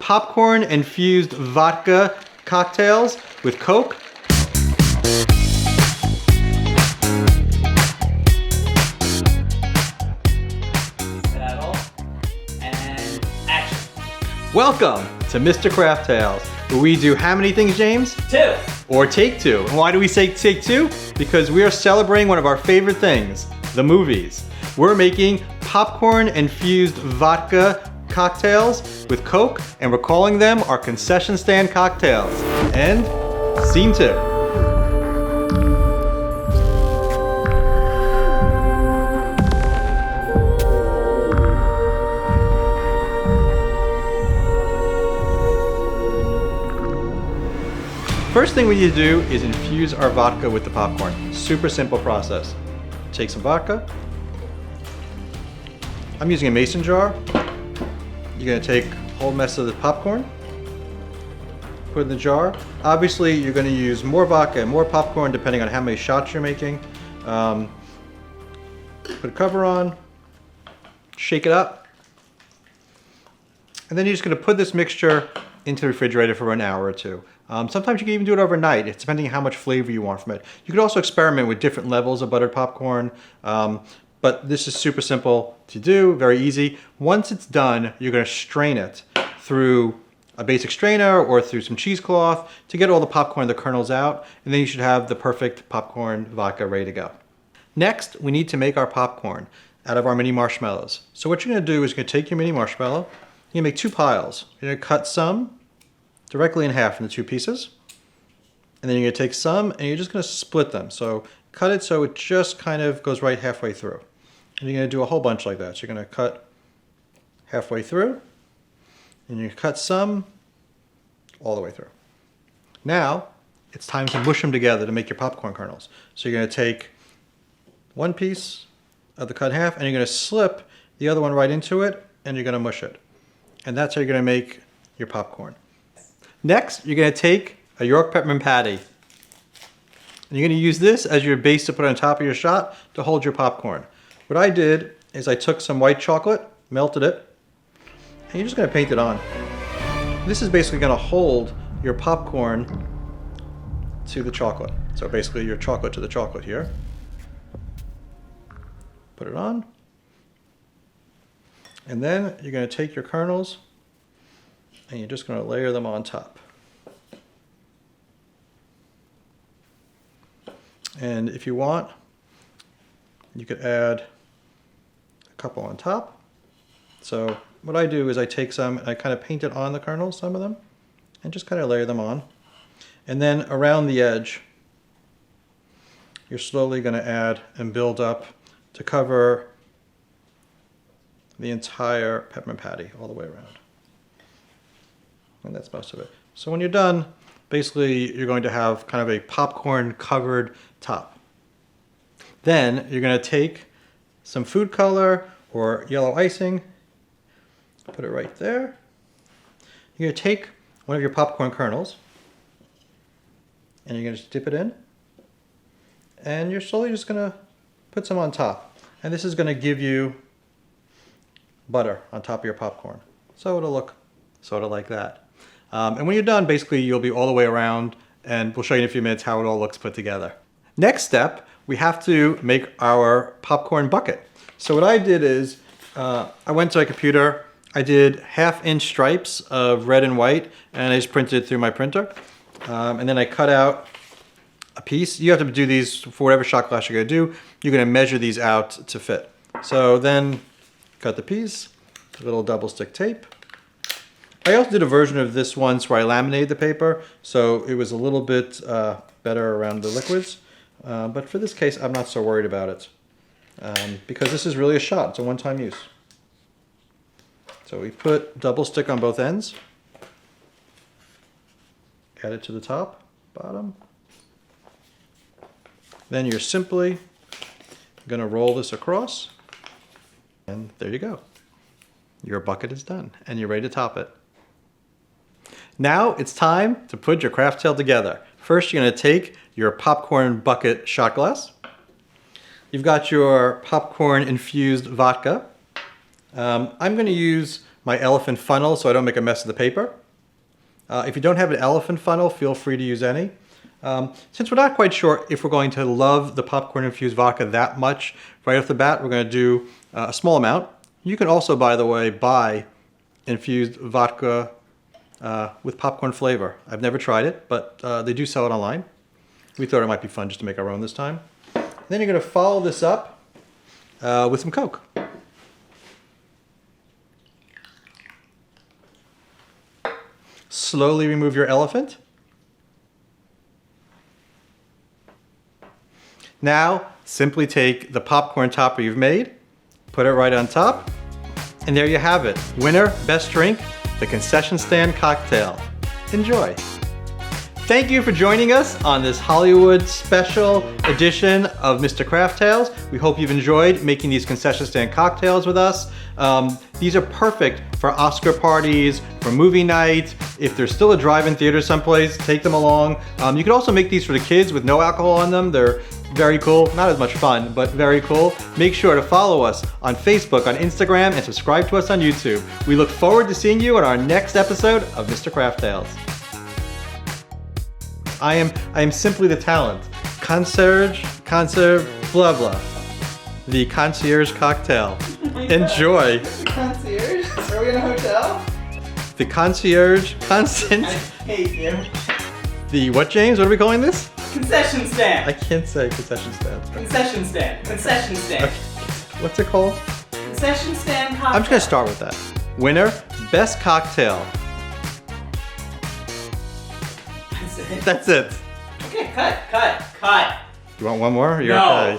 popcorn infused vodka cocktails with Coke. Saddle and action. Welcome to Mr. Craftails, where we do how many things, James? 2. Or take two. And why do we say take two? Because we are celebrating one of our favorite things, the movies. We're making popcorn infused vodka cocktails with Coke, and we're calling them our Concession Stand Cocktails. And scene 2. First thing we need to do is infuse our vodka with the popcorn. Super simple process. Take some vodka. I'm using a mason jar. You're gonna take a whole mess of the popcorn, put it in the jar. Obviously, you're gonna use more vodka and more popcorn depending on how many shots you're making. Put a cover on, shake it up, and then you're just gonna put this mixture into the refrigerator for an hour or two. Sometimes you can even do it overnight. It's depending on how much flavor you want from it. You could also experiment with different levels of buttered popcorn, but this is super simple to do, very easy. Once it's done, you're gonna strain it through a basic strainer or through some cheesecloth to get all the popcorn, the kernels out, and then you should have the perfect popcorn vodka ready to go. Next, we need to make our popcorn out of our mini marshmallows. So what you're gonna do is you're gonna take your mini marshmallow, you're gonna make 2 piles. You're gonna cut some directly in half into 2 pieces. And then you're gonna take some and you're just gonna split them. So cut it so it just kind of goes right halfway through. And you're gonna do a whole bunch like that. So you're gonna cut halfway through and you cut some all the way through. Now, it's time to mush them together to make your popcorn kernels. So you're gonna take 1 piece of the cut in half and you're gonna slip the other one right into it and you're gonna mush it. And that's how you're gonna make your popcorn. Next, you're gonna take a York peppermint patty. And you're gonna use this as your base to put on top of your shot to hold your popcorn. What I did is I took some white chocolate, melted it, and you're just gonna paint it on. This is basically gonna hold your popcorn to the chocolate. So basically your chocolate to the chocolate here. Put it on. And then you're gonna take your kernels and you're just going to layer them on top. And if you want, you could add a couple on top. So what I do is I take some and I kind of paint it on the kernels, some of them, and just kind of layer them on. And then around the edge, you're slowly going to add and build up to cover the entire peppermint patty all the way around. And that's most of it. So when you're done, basically you're going to have kind of a popcorn covered top. Then you're going to take some food color or yellow icing, put it right there. You're going to take one of your popcorn kernels and you're going to just dip it in. And you're slowly just going to put some on top. And this is going to give you butter on top of your popcorn. So it'll look sort of like that. And when you're done, basically you'll be all the way around, and we'll show you in a few minutes how it all looks put together. Next step, we have to make our popcorn bucket. So what I did is, I went to my computer, I did 1/2-inch stripes of red and white, and I just printed it through my printer. And then I cut out a piece. You have to do these for whatever shot glass you're gonna do. You're gonna measure these out to fit. So then cut the piece, a little double stick tape. I also did a version of this once where I laminated the paper, so it was a little bit better around the liquids. But for this case, I'm not so worried about it because this is really a shot. It's a one-time use. So we put double stick on both ends. Add it to the top, bottom. Then you're simply going to roll this across, and there you go. Your bucket is done, and you're ready to top it. Now it's time to put your craft tail together. First, you're going to take your popcorn bucket shot glass. You've got your popcorn infused vodka. I'm going to use my elephant funnel so I don't make a mess of the paper. If you don't have an elephant funnel, feel free to use any. Since we're not quite sure if we're going to love the popcorn infused vodka that much right off the bat, we're going to do a small amount. You can also, by the way, buy infused vodka with popcorn flavor. I've never tried it, but they do sell it online. We thought it might be fun just to make our own this time. Then you're going to follow this up with some Coke. Slowly remove your elephant. Now, simply take the popcorn topper you've made, put it right on top, and there you have it. Winner, best drink, the Concession Stand Cocktail. Enjoy. Thank you for joining us on this Hollywood special edition of Mr. Craft Tales. We hope you've enjoyed making these concession stand cocktails with us. These are perfect for Oscar parties, for movie night. If there's still a drive-in theater someplace, take them along. You can also make these for the kids with no alcohol on them. They're very cool, not as much fun, but very cool. Make sure to follow us on Facebook, on Instagram, and subscribe to us on YouTube. We look forward to seeing you on our next episode of Mr. Craft Tales. I am simply the talent. Concierge, blah blah. The concierge cocktail. Enjoy. Concierge? Are we in a hotel? The concierge constant. I hate you. The what, James? What are we calling this? Concession stand. I can't say concession stand. Concession stand. Concession stand. Okay. What's it called? Concession stand cocktail. I'm just gonna start with that. Winner, best cocktail. That's it. That's it. Okay, cut. You want one more? Or you're No. okay?